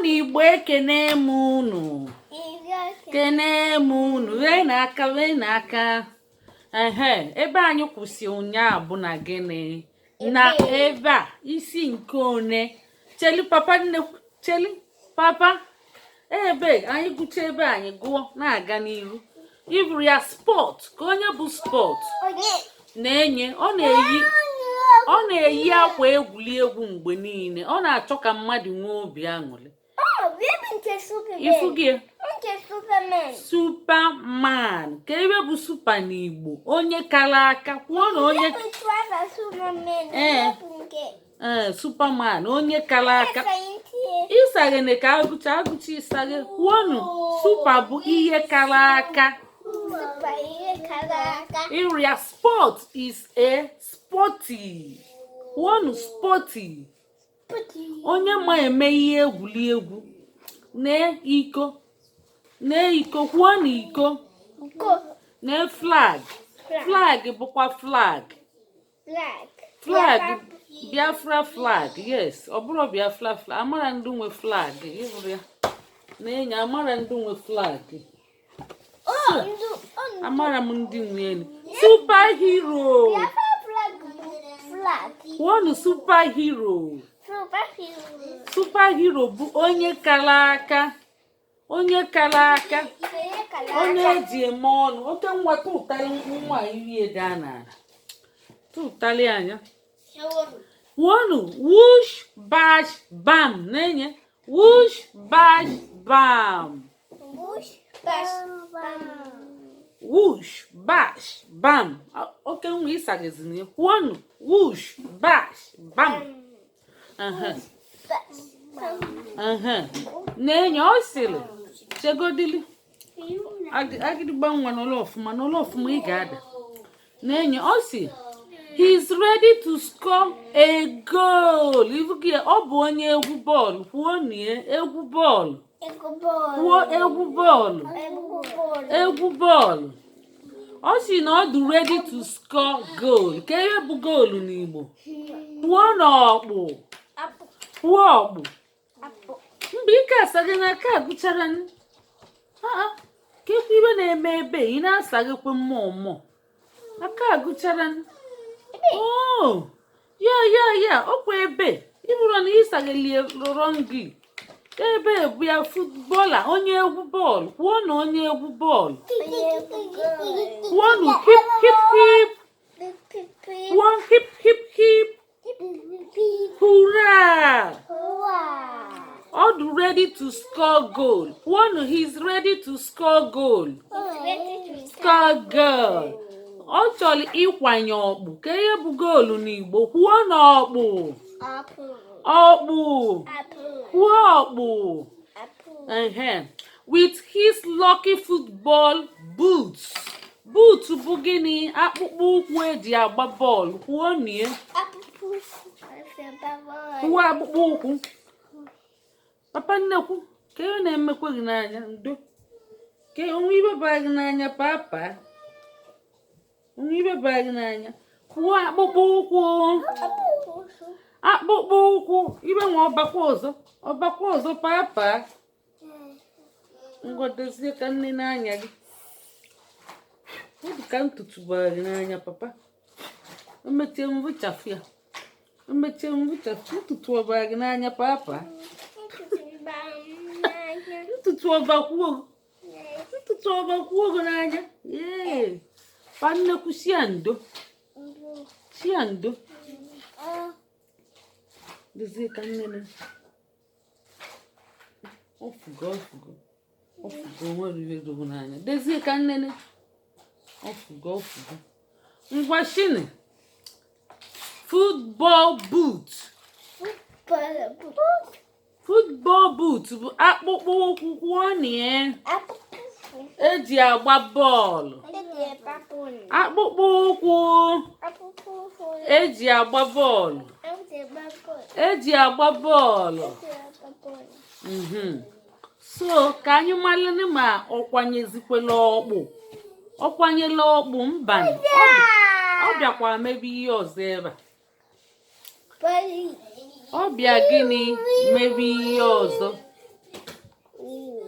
Kwuo na Igbo ekene m unu. Kene m unu. Wee n'aka. Ebe anyị kwụsị ụnyaahụ bụ na gịnị? Na ebe a isi nke one. Cheli papa. Ebe anyị gụcha ebe anyị gụọ na-aga n'ihu. Iburu ya sport ka onye bụ sport na-enye ọ na-eyi akwa egwuregwu mgbe niile. Ọ na-achọ ka mmadụ nwee obi aṅụrị. Ifugie Superman ka ebe bụ super n'Igbo onye kara aka. Kwuo na onye Superman onye kara aka. Ịsagene ka agụcha ịsage. Kwuonu super bụ ihe kara aka. Area sport is a sporty. Kwuonu sporty. Onye ma eme ihe egwuregwu. N'iko. Kwuo na iko. Na flag. Flag bụkwa flag. Flag Biafra flag. Yes, ọ bụrụ Biafra flag. Amara ndị nwe flag. Ịhụrụ ya. Na-enye amara ndị nwe flag. Amara m ndị nwe superhero. Kwuonu superhero. Superhero bụ onye kara aka. Onye eji eme ọnụ. Oke nwa tụtali nwa iri gaa n'ala. Tụtali anya. Kwuonu whoosh bash bam. Na-enye whoosh bash bam. Whoosh bash bam. Oke nwa ịsagazini. Kwuonu whoosh bash bam. Na-enye ọ sịrị chegodili agịdịgba nwa n'ụlọ ọfụma ị ga-ada. Na-enye ọ sị he's ready to score a goal. Ifugie ọ bụ onye egwu bọọlụ. Kwuo na egwu bọọlụ. Kwuo egwu bọọlụ. Egwu bọọlụ. Ọ sị na ọ dị ready to score goal. Ka ihe bụ goal n'Igbo? Kwuo na ọkpụ. Kwuo ọkpụ. Mgbe ike asaghị n'aka agụchara ka ekwu ibe na-eme ebe ị na-asaghịkwa mmụọ aka agụchara ya ọkwa ebe ịbụrụ na ịsaghịlie lụrọ gị ebe bụ ya futbọla onye egwu bọọlụ. Kwuo na onye egwu bọọlụ. Kwuo na hip hip hip. Kwuo hip hip hip. Hurrah! All ready to score goal. One, he's ready to score goal. Score goal. Ọ chọrọ ịkwanye ọkpụ. Ka ihe bụ goolu n'Igbo? Kwuo na ọkpụ. Ọkpụ. Kwuo ọkpụ. With his lucky football boots. Boots bụ gịnị? Akpụkpọ ụkwụ eji agba bọọlụ. Kwuo na ya. Kwuo akpụkpọ ụkwụ. Papa nnekwu ka ihe na-emekwa gị n'anya ndo. Ka onwe ibe baa gị n'anya papa. Onwe ibe baa gị n'anya. Kwuo akpụkpọ ụkwụ. Akpụkpọ ụkwụ. Ibe nwa ọbakwa ọzọ papa. Ngwa dozie ka nne n'anya gị. Ọ dị ka ntutu baa gị n'anya papa. Emechie mvụchafụ ya. Ntutu ọbaa gị n'anya papa. Ntutu ọbakwuo gị n'anya. Pa nnekwu shia ndo. Dozie ka nnene. Ofugo nwere ihe dogo n'anya. Dozie ka nnene. Ofugo. Ngwa shini. Football boot. Football boot bụ akpụkpọ ụkwụ. Kwuo na ya. Eji agba bọọlụ. Akpụkpọ ụkwụ. Eji agba bọọlụ. So ka anyị malụ ma ọ kwanyezikwela ọkpụ. Ọ kwanyela ọkpụ mba. Ọ bịakwa mebe ihe ọzọ ebe a. Ọ bịa gịnị mebe ihe ọzọ.